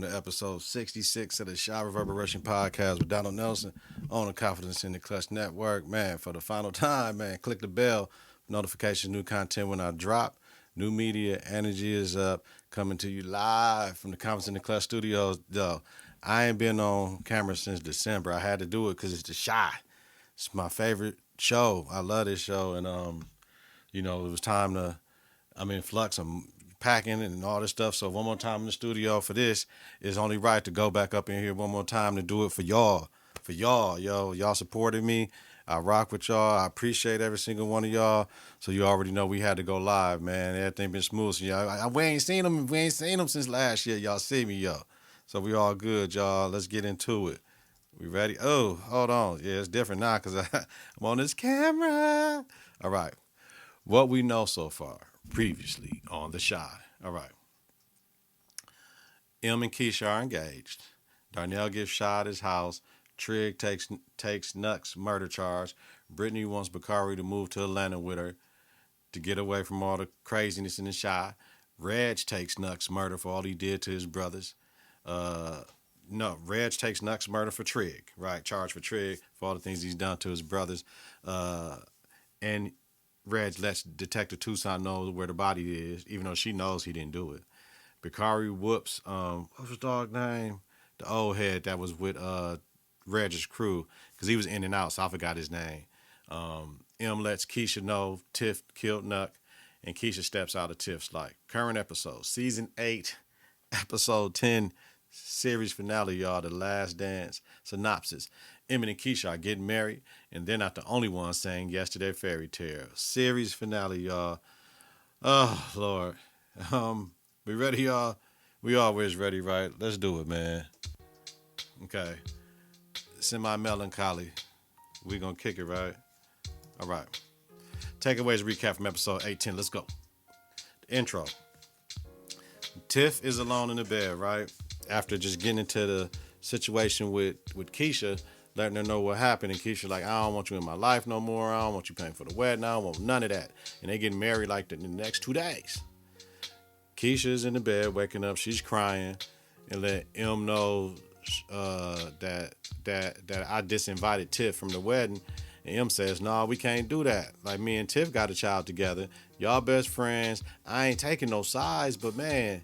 welcome to episode 66 of the Reverberation podcast with Donald Nelson on the Confidence in the Klutch network. Man, for the final time, man, click the bell for notifications, new content when I drop. New media, energy is up, coming to you live from the Confidence in the Klutch studios. Though I ain't been on camera since December. I had to do it because it's the Shy. It's my favorite show. I love this show, and it was time to. I'm in flux. I'm packing and all this stuff. So one more time in the studio for this. It's only right to go back up in here one more time to do it for y'all. For y'all, yo. Y'all supported me. I rock with y'all. I appreciate every single one of y'all. So you already know we had to go live, man. Everything been smooth. So y'all, we ain't seen them. We ain't seen them since last year. Y'all see me, yo. So we all good, y'all. Let's get into it. We ready? Oh, hold on. Yeah, it's different now because I'm on this camera. All right. What we know so far, previously on The Shy. All right. M and Keisha are engaged. Darnell gives Shy at his house. Trig takes Nuck's murder charge. Brittany wants Bakari to move to Atlanta with her to get away from all the craziness in The Shy. Reg takes Nuck's murder for all he did to his brothers. Reg takes Nuck's murder for Trig, right? Charge for Trig for all the things he's done to his brothers. And Reg lets Detective Tucson know where the body is, even though she knows he didn't do it. Bakari whoops, what was his dog name? The old head that was with Reg's crew, because he was in and out, so I forgot his name. M lets Keisha know Tiff killed Nuck, and Keisha steps out of Tiff's life. Current episode, season 8, episode 10, series finale, y'all, The Last Dance. Synopsis. Emmett and Keisha are getting married, and they're not the only ones saying yes to their fairy tale. Series finale, y'all. Oh, Lord. We ready, y'all? We always ready, right? Let's do it, man. Okay. Semi-melancholy. We gonna kick it, right? All right. Takeaways recap from episode 810. Let's go. The intro. Tiff is alone in the bed, right? After just getting into the situation with Keisha, letting her know what happened, and Keisha like, I don't want you in my life no more. I don't want you paying for the wedding. I don't want none of that. And they getting married like in the next 2 days. Keisha's in the bed, waking up. She's crying, and let M know that I disinvited Tiff from the wedding. And M says, no, we can't do that. Like, me and Tiff got a child together. Y'all best friends. I ain't taking no sides, but man,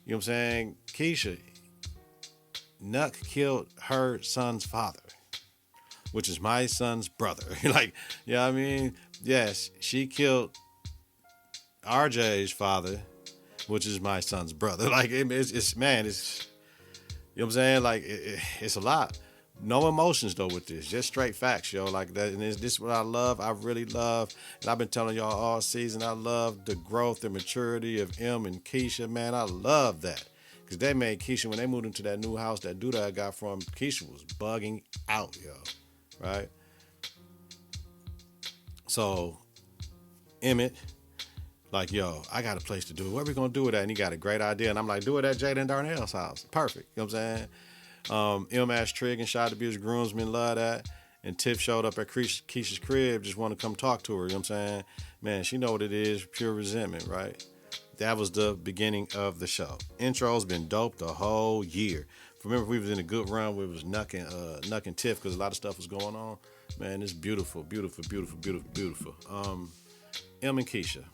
you know what I'm saying? Keisha, Nuck killed her son's father, which is my son's brother. Like, you know what I mean? Yes, she killed RJ's father, which is my son's brother. Like, it's you know what I'm saying? Like, it's a lot. No emotions, though, with this. Just straight facts, yo. Like, that, and this is what I love. I really love, and I've been telling y'all all season, I love the growth and maturity of M and Keisha, man. I love that. Because they made Keisha, when they moved into that new house that dude I got from, Keisha was bugging out, yo. Right? So, Emmett, like, yo, I got a place to do it. What are we going to do with that? And he got a great idea. And I'm like, do it at Jada and Darnell's house. Perfect. You know what I'm saying? M asked Trig and Shy to be his groomsmen, love that. And Tiff showed up at Keisha's crib, just want to come talk to her. You know what I'm saying? Man, she know what it is. Pure resentment, right? That was the beginning of the show. Intro's been dope the whole year. Remember, we was in a good run where it was Nuck and Tiff because a lot of stuff was going on. Man, it's beautiful, beautiful, beautiful, beautiful, beautiful. M and Keisha.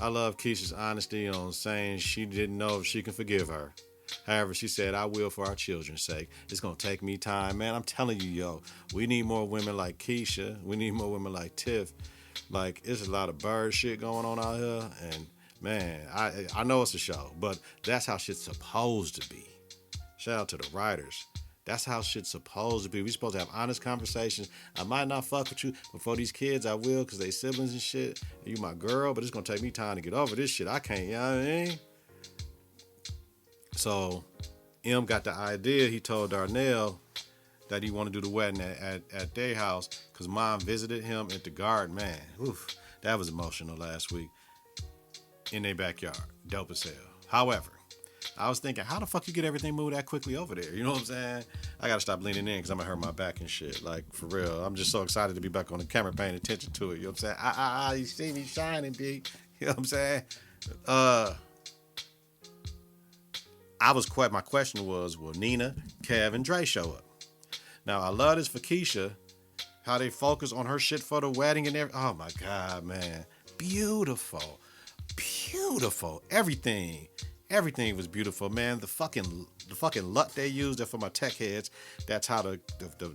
I love Keisha's honesty on saying she didn't know if she can forgive her. However, she said, I will for our children's sake. It's going to take me time. Man, I'm telling you, yo, we need more women like Keisha. We need more women like Tiff. Like, it's a lot of bird shit going on out here. And, man, I know it's a show, but that's how shit's supposed to be. Shout out to the writers. That's how shit's supposed to be. We supposed to have honest conversations. I might not fuck with you, but for these kids, I will because they siblings and shit. And you my girl, but it's going to take me time to get over this shit. I can't, you know what I mean? So, M got the idea. He told Darnell that he wanted to do the wedding at their house because Mom visited him at the garden. Man, oof, that was emotional last week in their backyard. Dope as hell. However, I was thinking, how the fuck you get everything moved that quickly over there? You know what I'm saying? I got to stop leaning in because I'm going to hurt my back and shit. Like, for real. I'm just so excited to be back on the camera paying attention to it. You know what I'm saying? You see me shining, B. You know what I'm saying? my question was, will Nina, Kev, and Dre show up? Now, I love this for Keisha, how they focus on her shit for the wedding and everything. Oh my God, man. Beautiful. Beautiful. Everything was beautiful, man. The fucking luck they used for my tech heads. That's how the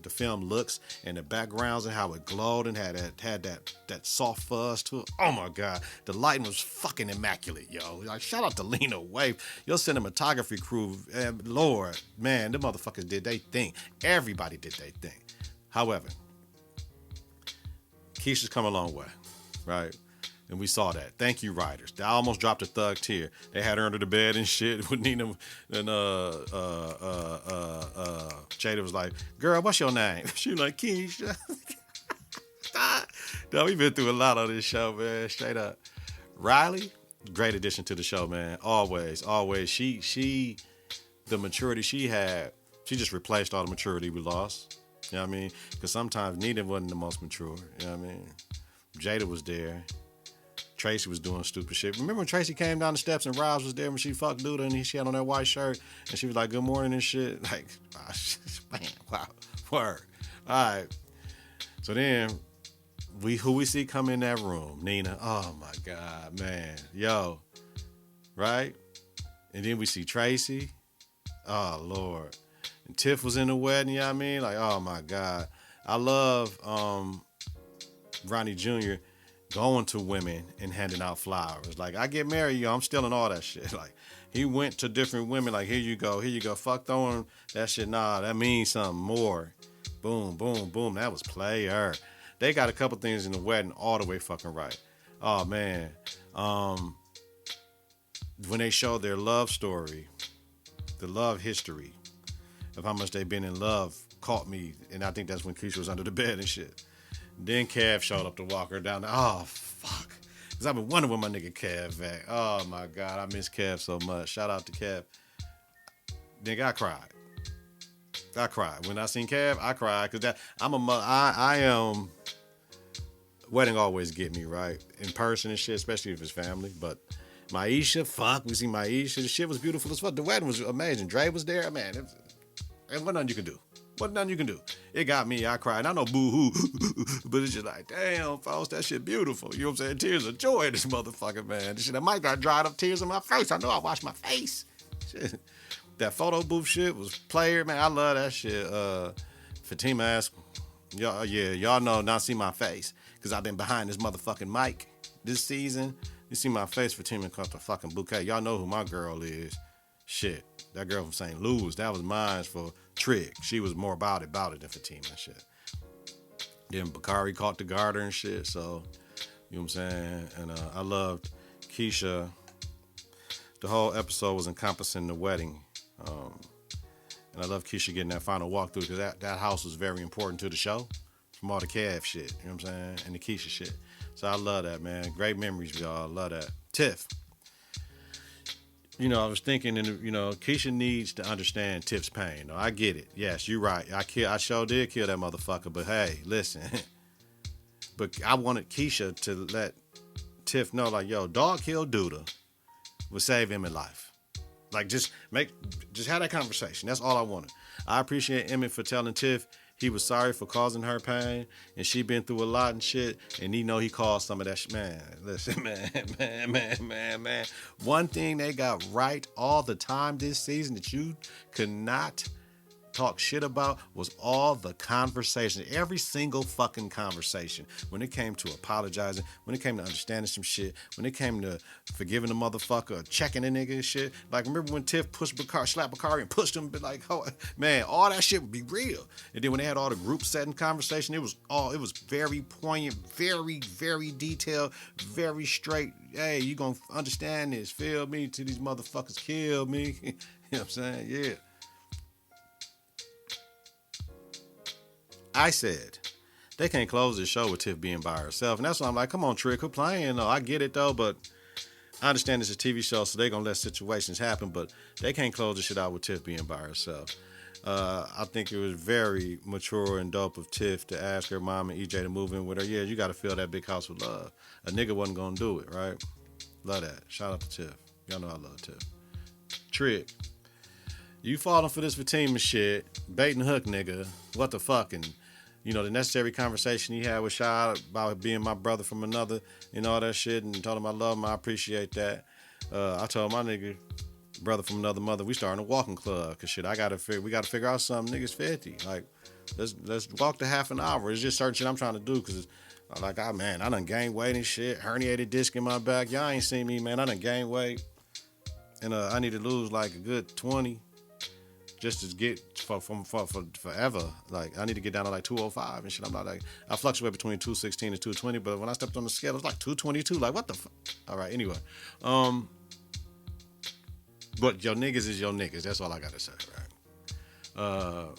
film looks, and the backgrounds and how it glowed and had that soft fuzz to it. Oh my God, the lighting was fucking immaculate, yo. Like, shout out to Lena Wave, your cinematography crew. Lord, man, the motherfuckers did they thing. Everybody did they thing. However, Keisha's come a long way, right? And we saw that. Thank you, writers. I almost dropped a thug tear. They had her under the bed and shit with Nina, and Jada was like, "Girl, what's your name?" She was like, "Keisha." No, we've been through a lot on this show, man. Straight up. Riley, great addition to the show, man. Always. She, the maturity she had, she just replaced all the maturity we lost. You know what I mean? Because sometimes Nina wasn't the most mature. You know what I mean? Jada was there. Tracy was doing stupid shit. Remember when Tracy came down the steps and Roz was there when she fucked Duda and she had on that white shirt and she was like, "Good morning" and shit? Like, man, wow. Word. All right. So then, who we see come in that room? Nina. Oh my God, man. Yo. Right? And then we see Tracy. Oh, Lord. And Tiff was in the wedding, you know what I mean? Like, oh my God. I love Ronnie Jr. going to women and handing out flowers. Like, I get married, yo, I'm stealing all that shit. Like, he went to different women, like, here you go. Fuck throwing that shit. Nah, that means something more. Boom, boom, boom. That was player. They got a couple things in the wedding all the way fucking right. Oh, man. When they showed their love story, the love history of how much they've been in love caught me. And I think that's when Keisha was under the bed and shit. Then Kev showed up to walk her down. Oh, fuck. Because I've been wondering where my nigga Kev at. Oh, my God. I miss Kev so much. Shout out to Kev. Nigga, I cried. When I seen Kev, I cried. Because I am... Wedding always get me, right? In person and shit, especially if it's family. But Maisha, fuck. We see Maisha. The shit was beautiful as fuck. The wedding was amazing. Dre was there. Man, it wasn't nothing you can do. Wasn't nothing you can do. It got me. I cried. I know boo-hoo, but it's just like, damn, folks, that shit beautiful. You know what I'm saying? Tears of joy in this motherfucker, man. This shit, I might got dried up tears in my face. I know I washed my face. Shit. That photo booth shit was player, man. I love that shit. Fatima asked, y'all know not see my face because I've been behind this motherfucking mic this season. You see my face, Fatima caught the fucking bouquet. Y'all know who my girl is. Shit. That girl from St. Louis, that was mine for Trick. She was more about it than Fatima and shit. Then Bakari caught the garter and shit, so, you know what I'm saying? And I loved Keisha. The whole episode was encompassing the wedding. And I love Keisha getting that final walkthrough because that house was very important to the show from all the Kev shit, you know what I'm saying? And the Keisha shit. So I love that, man. Great memories, y'all. I love that. Tiff. You know, I was thinking, Keisha needs to understand Tiff's pain. No, I get it. Yes, you're right. I sure did kill that motherfucker. But hey, listen. But I wanted Keisha to let Tiff know, like, yo, dog killed Duda would save him in life. Like, just have that conversation. That's all I wanted. I appreciate Emmett for telling Tiff he was sorry for causing her pain, and she been through a lot and shit, and he know he caused some of that shit. Man, listen, man. One thing they got right all the time this season that you could not talk shit about was all the conversation, every single fucking conversation. When it came to apologizing, when it came to understanding some shit, when it came to forgiving the motherfucker, checking the nigga and shit. Like, remember when Tiff slapped Bakari and pushed him, but like, oh, man, all that shit would be real. And then when they had all the group setting conversation, it was very poignant, very, very detailed, very straight. Hey, you gonna understand this, feel me, till these motherfuckers kill me. You know what I'm saying? Yeah. I said, they can't close this show with Tiff being by herself. And that's why I'm like, come on, Trick, quit playing. No, I get it, though, but I understand it's a TV show, so they're going to let situations happen, but they can't close this shit out with Tiff being by herself. I think it was very mature and dope of Tiff to ask her mom and EJ to move in with her. Yeah, you got to fill that big house with love. A nigga wasn't going to do it, right? Love that. Shout out to Tiff. Y'all know I love Tiff. Trick. You falling for this Fatima shit, bait and hook, nigga. What the fuck? And the necessary conversation he had with Shy about being my brother from another and all that shit, and told him I love him, I appreciate that. I told my nigga, brother from another mother, we starting a walking club, cause shit, we gotta figure out something. Niggas 50, like let's walk to half an hour. It's just certain shit I'm trying to do, cause like I done gained weight and shit, herniated disc in my back. Y'all ain't seen me, man. I done gained weight, and I need to lose like a good 20. Just to get for forever. Like, I need to get down to like 205 and shit. I'm not like, I fluctuate between 216 and 220, but when I stepped on the scale, it was like 222. Like, what the fuck? All right, anyway. But your niggas is your niggas. That's all I got to say, right?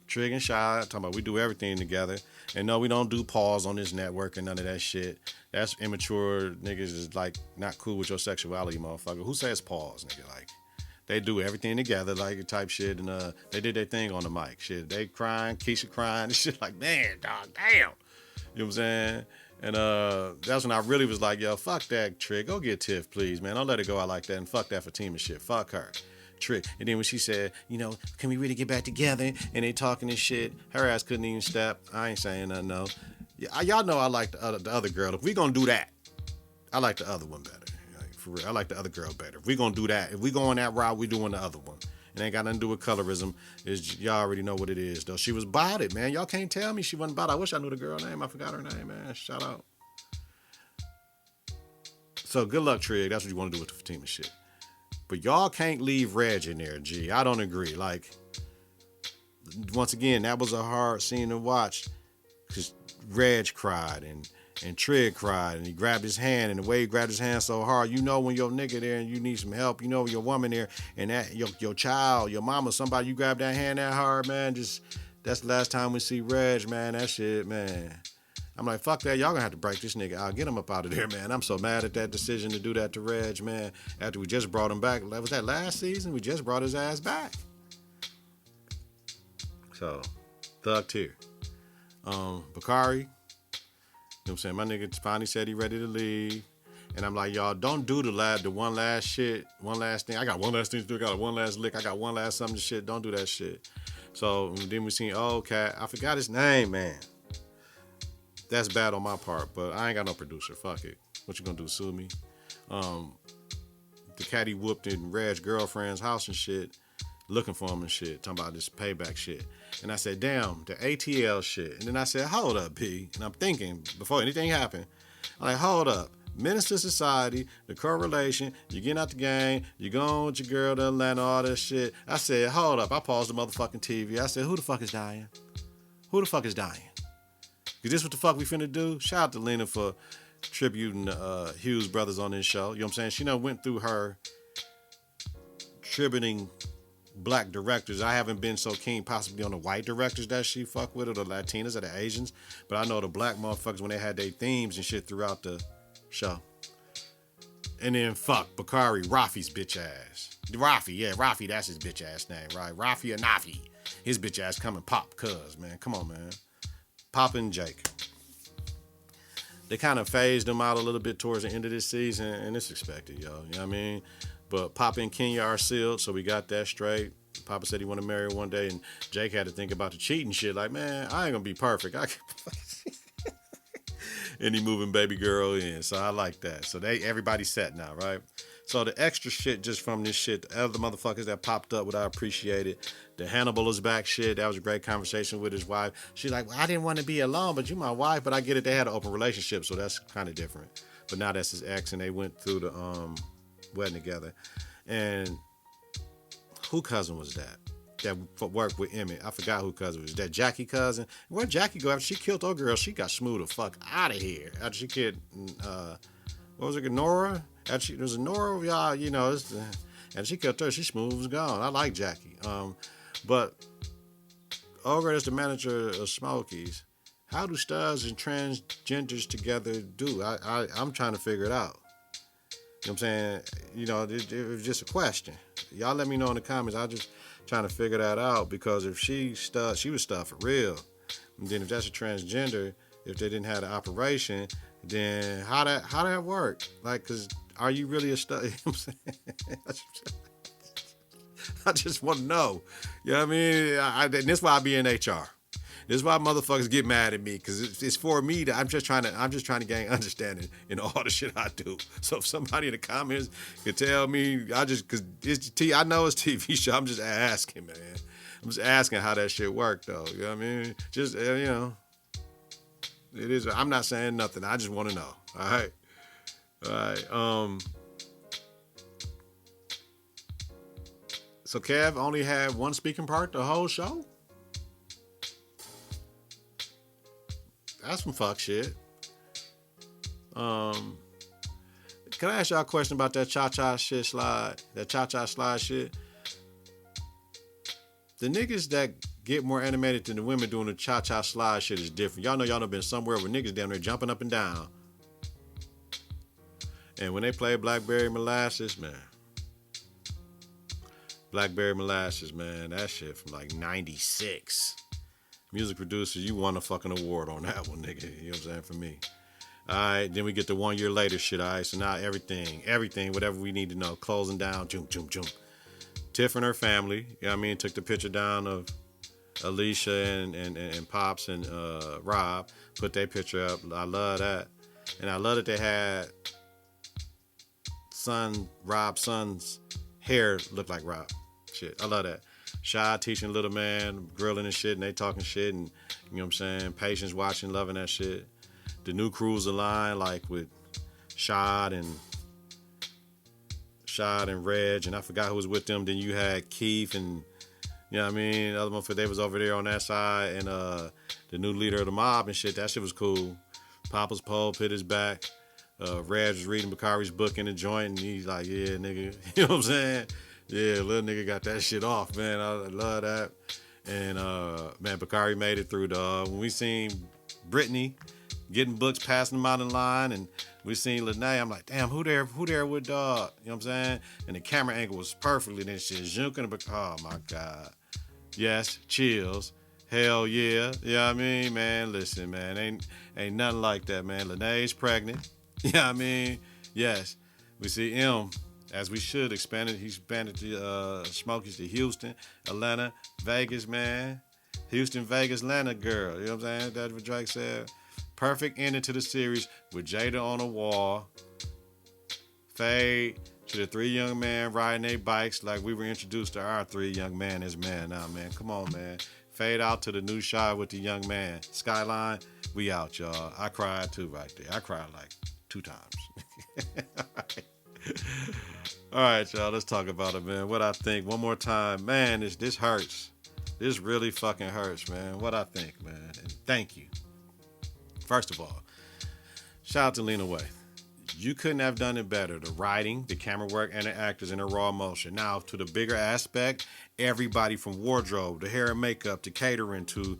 Trig and Shy, talking about we do everything together. And no, we don't do pause on this network and none of that shit. That's immature. Niggas is like not cool with your sexuality, motherfucker. Who says pause, nigga? Like, they do everything together, like type shit, and they did their thing on the mic. Shit, they crying, Keisha crying, and shit like, man, dog, damn. You know what I'm saying? And that's when I really was like, yo, fuck that, Trig. Go get Tiff, please, man. Don't let it go out like that, and fuck that Fatima shit. Fuck her. Trick. And then when she said, can we really get back together? And they talking and shit, her ass couldn't even step. I ain't saying nothing, no. Y'all know I like the other girl. If we gonna do that, I like the other one better. For real, I like the other girl better. If we gonna do that, if we go on that route, we doing the other one. It ain't got nothing to do with colorism. Y'all already know what it is, though. She was about it, man. Y'all can't tell me she wasn't about it. I wish I knew the girl name. I forgot her name, man. Shout out. So good luck, Trig. That's what you want to do with the Fatima shit. But y'all can't leave Reg in there, G. I don't agree. Like, once again, that was a hard scene to watch because Reg cried and Trig cried, and he grabbed his hand, and the way he grabbed his hand so hard, when your nigga there and you need some help, your woman there, and that your child, your mama, somebody, you grab that hand that hard, man, that's the last time we see Reg, man, that shit, man. I'm like, fuck that, y'all gonna have to break this nigga out, get him up out of there, man. I'm so mad at that decision to do that to Reg, man, after we just brought him back. Was that last season? We just brought his ass back. So, Thug Tier. Bakari, you know what I'm saying? My nigga finally said he ready to leave. And I'm like, y'all, don't do the one last shit, one last thing. I got one last thing to do. I got one last lick. I got one last something to shit. Don't do that shit. So then we seen, cat. I forgot his name, man. That's bad on my part, but I ain't got no producer. Fuck it. What you gonna do, sue me? The cat he whooped in Red's girlfriend's house and shit, looking for him and shit, talking about this payback shit. And I said, damn, the ATL shit. And then I said, hold up, P. And I'm thinking, before anything happened, I'm like, hold up. Menace to society, the correlation, you getting out the game, you going with your girl to Atlanta, all that shit. I said, hold up. I paused the motherfucking TV. I said, who the fuck is dying? Who the fuck is dying? Because this what the fuck we finna do? Shout out to Lena for tributing Hughes brothers on this show. You know what I'm saying? She done went through her tributing black directors. I haven't been so keen possibly on the white directors that she fuck with, or the Latinas or the Asians, but I know the black motherfuckers when they had their themes and shit throughout the show. And then fuck Bakari, Rafi's bitch ass. Rafi, that's his bitch ass name, right? Rafi or Nafi. His bitch ass coming pop, cuz, man. Come on, man. Pop and Jake. They kind of phased them out a little bit towards the end of this season, and it's expected, yo. You know what I mean? But Papa and Kenya are sealed, so we got that straight. Papa said he want to marry her one day, and Jake had to think about the cheating shit. Like, man, I ain't gonna be perfect. And he moving baby girl in, so I like that. So everybody's set now, right? So the extra shit just from this shit, the other motherfuckers that popped up, what I appreciated. The Hannibal is back shit. That was a great conversation with his wife. She's like, well, I didn't want to be alone, but you my wife. But I get it. They had an open relationship, so that's kind of different. But now that's his ex, and they went through the wedding together. And who cousin was that? That worked with Emmett. I forgot who cousin was. That Jackie cousin? Where'd Jackie go after she killed her girl? She got smooth the fuck out of here. After she killed, what was it, Nora? After there was a Nora, y'all, you know, and she killed her. She smooth was gone. I like Jackie. But Ogre is the manager of Smokies. How do studs and transgenders together do? I'm trying to figure it out. You know what I'm saying? You know, it was just a question. Y'all let me know in the comments. I just trying to figure that out, because if she was stud for real. And then if that's a transgender, if they didn't have the operation, then how that work? Like, cause are you really a stud? You know what I'm saying? I just want to know. You know what I mean? And this is why I be in HR. This is why motherfuckers get mad at me, because it's for me to. I'm just trying to gain understanding in all the shit I do. So if somebody in the comments could tell me, because I know it's TV show. I'm just asking, man. I'm just asking how that shit worked, though. You know what I mean? Just it is. I'm not saying nothing. I just want to know. All right. So Kev only had one speaking part the whole show? That's some fuck shit. Can I ask y'all a question about that cha-cha shit slide? That cha-cha slide shit? The niggas that get more animated than the women doing the cha-cha slide shit is different. Y'all know y'all done been somewhere where niggas down there jumping up and down. And when they play Blackberry Molasses, man. Blackberry Molasses, man. That shit from like 96. Music producer, you won a fucking award on that one, nigga. You know what I'm saying? For me. All right, then we get the 1 year later shit, all right? So now everything, whatever we need to know, closing down, jump. Tiff and her family, you know what I mean, took the picture down of Alicia and Pops and Rob, put their picture up. I love that. And I love that they had Rob's son's hair look like Rob. Shit, I love that. Shy teaching little man, grilling and shit, and they talking shit, and you know what I'm saying? Patience watching, loving that shit. The new cruiser line, like with Shad and Reg, and I forgot who was with them. Then you had Keith and, you know what I mean? The other one, they was over there on that side, and the new leader of the mob and shit. That shit was cool. Papa's pole pit is back. Reg was reading Bakari's book in the joint, and he's like, yeah, nigga. You know what I'm saying? Yeah, little nigga got that shit off, man. I love that. And, man, Bakari made it through, dog. When we seen Brittany getting books, passing them out in line, and we seen Lene, I'm like, damn, who there with dog? You know what I'm saying? And the camera angle was perfectly. Then shit, Junkin, oh my God. Yes, chills. Hell yeah. You know what I mean? Man, listen, man, ain't nothing like that, man. Lene's pregnant. You know what I mean? Yes. We see M, as we should, he expanded to Smokies to Houston, Atlanta, Vegas, man. Houston, Vegas, Atlanta girl. You know what I'm saying? That's what Drake said. Perfect ending to the series with Jada on the wall. Fade to the three young men riding their bikes like we were introduced to our three young men as men. Now, man, come on, man. Fade out to the new shot with the young man. Skyline, we out, y'all. I cried too right there. I cried like 2 times. All right, y'all, let's talk about it, man. What I think, one more time. Man, this hurts. This really fucking hurts, man. What I think, man. And thank you. First of all, shout out to Lena Waithe. You couldn't have done it better. The writing, the camera work, and the actors in the raw emotion. Now, to the bigger aspect, everybody from wardrobe, the hair and makeup, to catering, to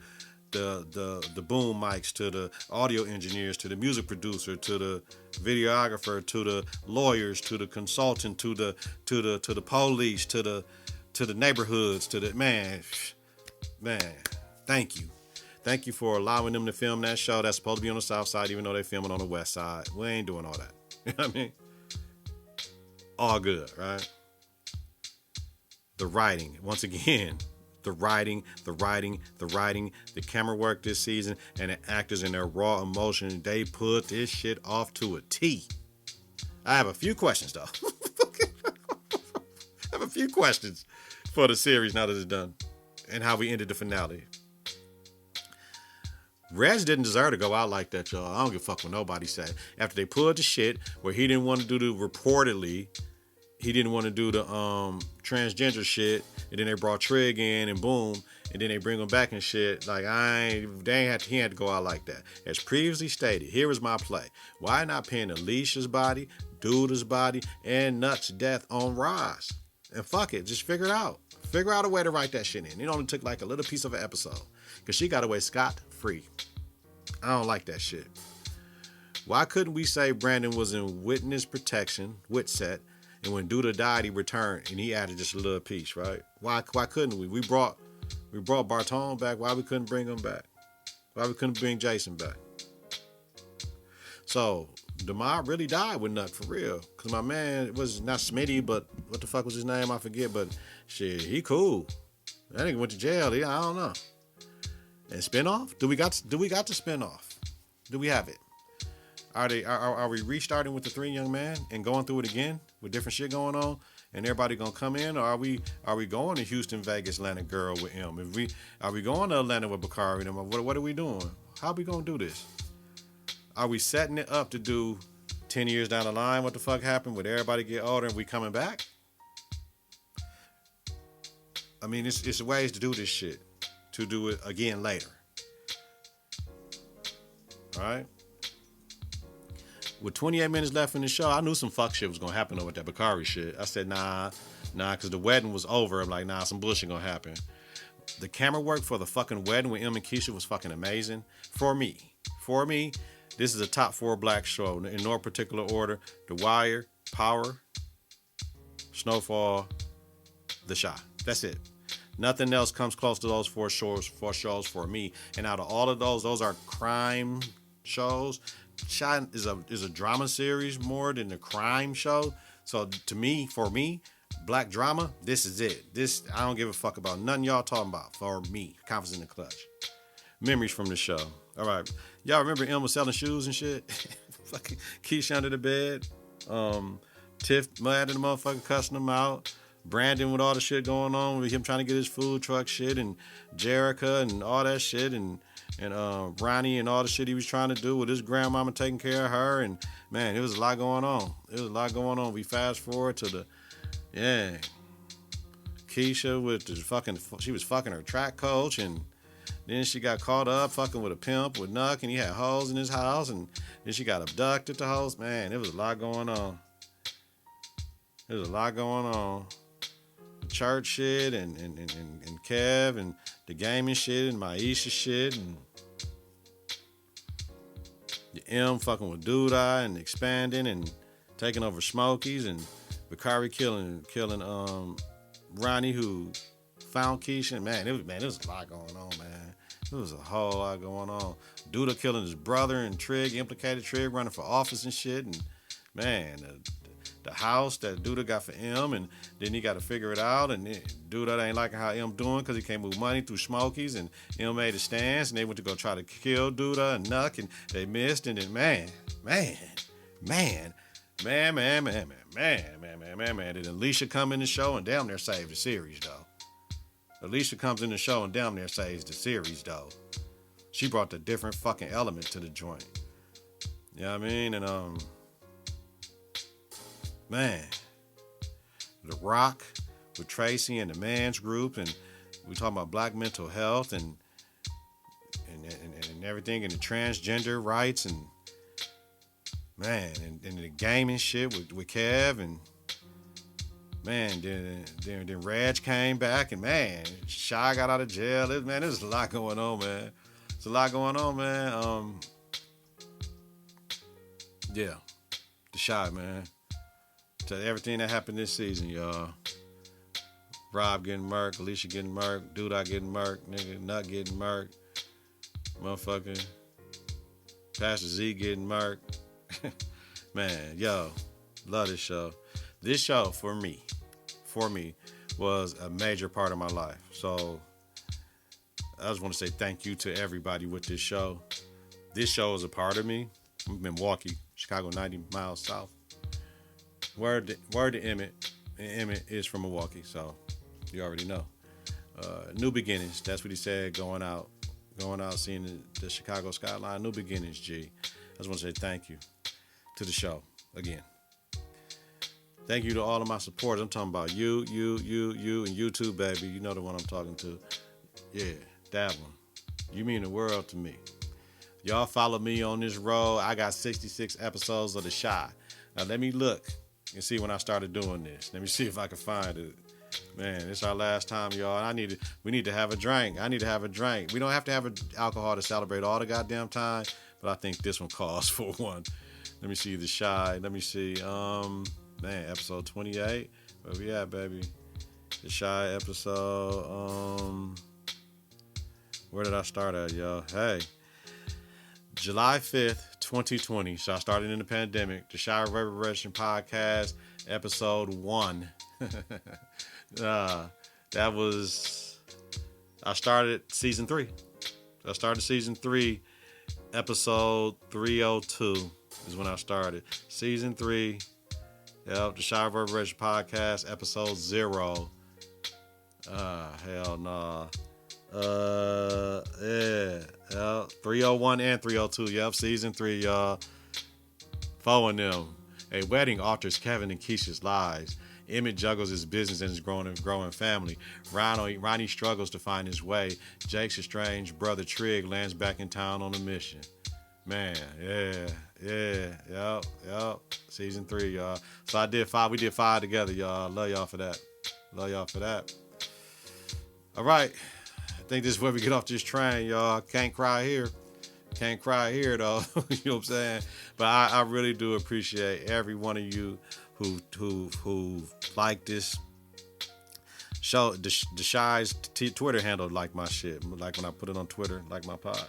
the boom mics, to the audio engineers, to the music producer, to the videographer, to the lawyers, to the consultant, to the police, to the neighborhoods, to the man. Thank you. Thank you for allowing them to film that show that's supposed to be on the south side, even though they're filming on the west side. We ain't doing all that. You know what I mean? All good, right? The writing, once again, the writing, the camera work this season, and the actors in their raw emotion, they put this shit off to a T. I have a few questions, though. I have a few questions for the series now that it's done and how we ended the finale. Reg didn't deserve to go out like that, y'all. I don't give a fuck what nobody said. After they pulled the shit where he didn't want to do he didn't want to do the transgender shit, and then they brought Trig in, and boom, and then they bring him back and shit. Like, he had to go out like that. As previously stated, here is my play. Why not pin Alicia's body, Duda's body, and Nut's death on Roz? And fuck it, just figure it out. Figure out a way to write that shit in. It only took like a little piece of an episode, because she got away scot-free. I don't like that shit. Why couldn't we say Brandon was in witness protection, WITSET, and when Duda died, he returned and he added just a little piece, right? Why couldn't we? We brought Bartone back. Why we couldn't bring him back? Why we couldn't bring Jason back? So the mob really died with Nuck for real. Cause my man was not Smitty, but what the fuck was his name? I forget. But shit, he cool. That nigga went to jail. Yeah, I don't know. And spinoff? Do we got the spinoff? Do we have it? Are we restarting with the Three Young Men and going through it again with different shit going on? And everybody gonna come in, or are we going to Houston, Vegas, Atlanta, girl with him? Are we going to Atlanta with Bakari? What are we doing? How are we gonna do this? Are we setting it up to do 10 years down the line? What the fuck happened? Would everybody get older and we coming back? I mean, it's ways to do this shit, to do it again later. All right. With 28 minutes left in the show, I knew some fuck shit was gonna happen over that Bakari shit. I said, nah, because the wedding was over. I'm like, nah, some bullshit gonna happen. The camera work for the fucking wedding with M and Keisha was fucking amazing. For me, this is a top 4 black show in no particular order: The Wire, Power, Snowfall, The Chi. That's it. Nothing else comes close to those four shows for me. And out of all of those are crime shows. Chi is a drama series more than a crime show. So for me, black drama, this is it. This, I don't give a fuck about nothing y'all talking about. For me, Confidence in the Klutch. Memories from the show. All right. Y'all remember M was selling shoes and shit? Fucking Keisha under the bed. Tiff mad at the motherfucker cussing him out. Brandon with all the shit going on with him trying to get his food truck shit, and Jerica and all that shit, and Ronnie and all the shit he was trying to do with his grandmama taking care of her. And man, it was a lot going on. We fast forward to Keisha with she was fucking her track coach, and then she got caught up fucking with a pimp with Nuck, and he had hoes in his house, and then she got abducted to hoes. Man, it was a lot going on. Church shit and Kev and the gaming shit and Maisha shit and the M fucking with Duda and expanding and taking over Smokies and Bakari killing Ronnie, who found Keisha. Man, it was a lot going on, man. It was a whole lot going on. Duda killing his brother and Trig, implicated Trig, running for office and shit. And man, the house that Duda got for M, and then he got to figure it out, and Duda ain't liking how M doing because he can't move money through Smokies, and M made a stance, and they went to go try to kill Duda and Nuck, and they missed, and then man, did Alicia come in the show and damn near saved the series, though. Alicia comes in the show and damn near saves the series, though. She brought the different fucking element to the joint. You know what I mean? And man, The Rock with Tracy and the Man's Group, and we talking about black mental health and everything, and the transgender rights, and man, and the gaming shit with Kev, and man, then Reg came back, and man, Shy got out of jail. There's a lot going on, man. It's a lot going on, man. Yeah, the Shy, man. To everything that happened this season, y'all. Rob getting murked, Alicia getting murked, Duda getting murked, nigga, Nut getting murked, motherfucker, Pastor Z getting murked. Man, yo, love this show. This show, for me, was a major part of my life. So I just want to say thank you to everybody with this show. This show is a part of me. I'm in Milwaukee, Chicago, 90 miles south. Word to Emmett. And Emmett is from Milwaukee, so you already know. New beginnings. That's what he said. Going out, seeing the Chicago skyline. New beginnings, G. I just want to say thank you to the show again. Thank you to all of my supporters. I'm talking about you, and you too, baby. You know the one I'm talking to. Yeah, that one. You mean the world to me. Y'all follow me on this road. I got 66 episodes of The Chi. Now let me look and see when I started doing this. Let me see if I can find it. Man, it's our last time, y'all. We need to have a drink. I need to have a drink. We don't have to have alcohol to celebrate all the goddamn time, but I think this one calls for one. Let me see The Chi. Let me see. Episode 28. Where we at, baby? The Chi episode. Where did I start at, y'all? Hey. July 5th, 2020. So I started in the pandemic. The Reverberation podcast, episode 1. I started season 3. I started season 3, episode 302 is when I started. Season 3, the Reverberation podcast, episode 0. Hell nah. 301 and 302. Yep, season 3, y'all. Following them. A wedding alters Kevin and Keisha's lives. Emmett juggles his business and his growing family. Ronnie struggles to find his way. Jake's estranged brother Trig lands back in town on a mission. Man, yep. Season 3, y'all. So I did 5. We did 5 together, y'all. Love y'all for that. All right. I think this is where we get off this train, y'all. Can't cry here, though. You know what I'm saying? But I really do appreciate every one of you who like this show. The Shy's Twitter handle like my shit. Like when I put it on Twitter, like my pod.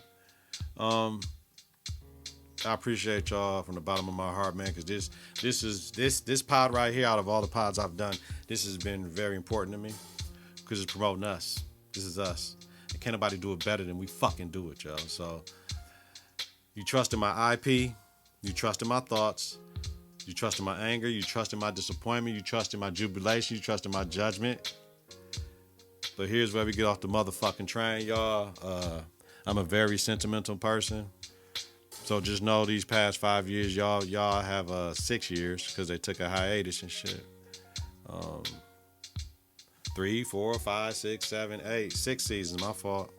I appreciate y'all from the bottom of my heart, man, because this pod right here, out of all the pods I've done, this has been very important to me because it's promoting us. This is us. And can't nobody do it better than we fucking do it, y'all. So you trust in my IP, you trust in my thoughts, you trust in my anger, you trust in my disappointment, you trust in my jubilation, you trust in my judgment. But here's where we get off the motherfucking train, y'all. I'm a very sentimental person. So just know these past 5 years, y'all have 6 years because they took a hiatus and shit. 3, 4, 5, 6, 7, 8, 6 seasons, my fault.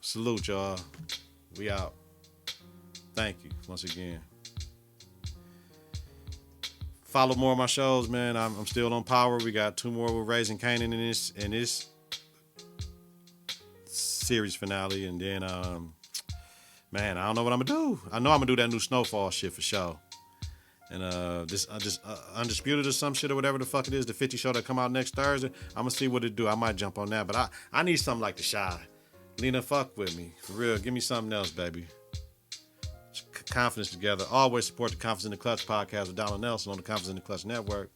Salute, y'all. We out. Thank you once again. Follow more of my shows, man. I'm still on Power. We got 2 more with Raising Canaan in this series finale, and then man, I don't know what I'm gonna do. I know I'm gonna do that new Snowfall shit for sure. And this Undisputed or some shit or whatever the fuck it is, the 50 show that come out next Thursday, I'm gonna see what it do. I might jump on that, but I need something like the Shy. Lena, fuck with me. For real, give me something else, baby. Confidence together. Always support the Confidence in the Klutch podcast with Donald Nelson on the Confidence in the Klutch network.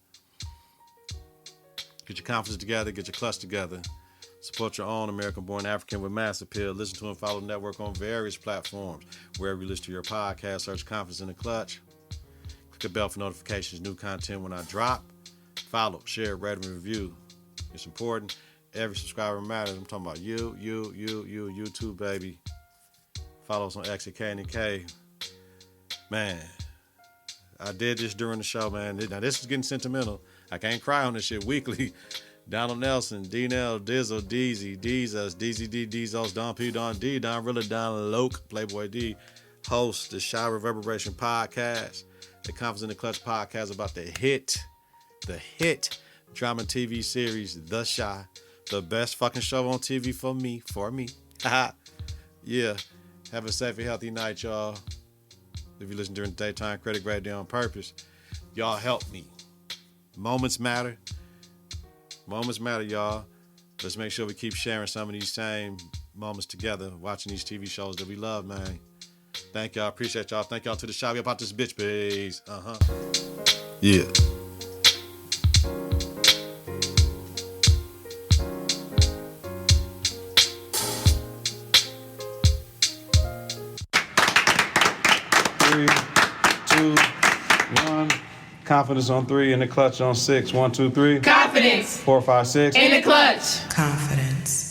Get your confidence together, get your clutch together. Support your own American-born African with mass appeal. Listen to and follow the network on various platforms. Wherever you listen to your podcast, search Confidence in the Klutch. Click the bell for notifications, new content when I drop. Follow, share, rate, and review. It's important. Every subscriber matters. I'm talking about you too, baby. Follow us on X at K&K. Man, I did this during the show, man. Now, this is getting sentimental. I can't cry on this shit weekly. Donald Nelson, D-Nell, Dizzle, Deezy, Deezus, DZD, Deezos, Don P, Don D, Don Rilla, Don Loke, Playboy D, host the Shy Reverberation podcast, the Confidence in the Klutch podcast about the hit drama TV series, The Shy, the best fucking show on TV for me. Yeah. Have a safe and healthy night, y'all. If you listen during the daytime, credit grade day on purpose. Y'all help me. Moments matter. Moments matter, y'all. Let's make sure we keep sharing some of these same moments together, watching these TV shows that we love, man. Thank y'all. Appreciate y'all. Thank y'all to the Shy. We about this bitch, please. Yeah. Confidence on 3 and the Klutch on 6. 1, 2, 3. Confidence. 4, 5, 6. In the Klutch. Confidence.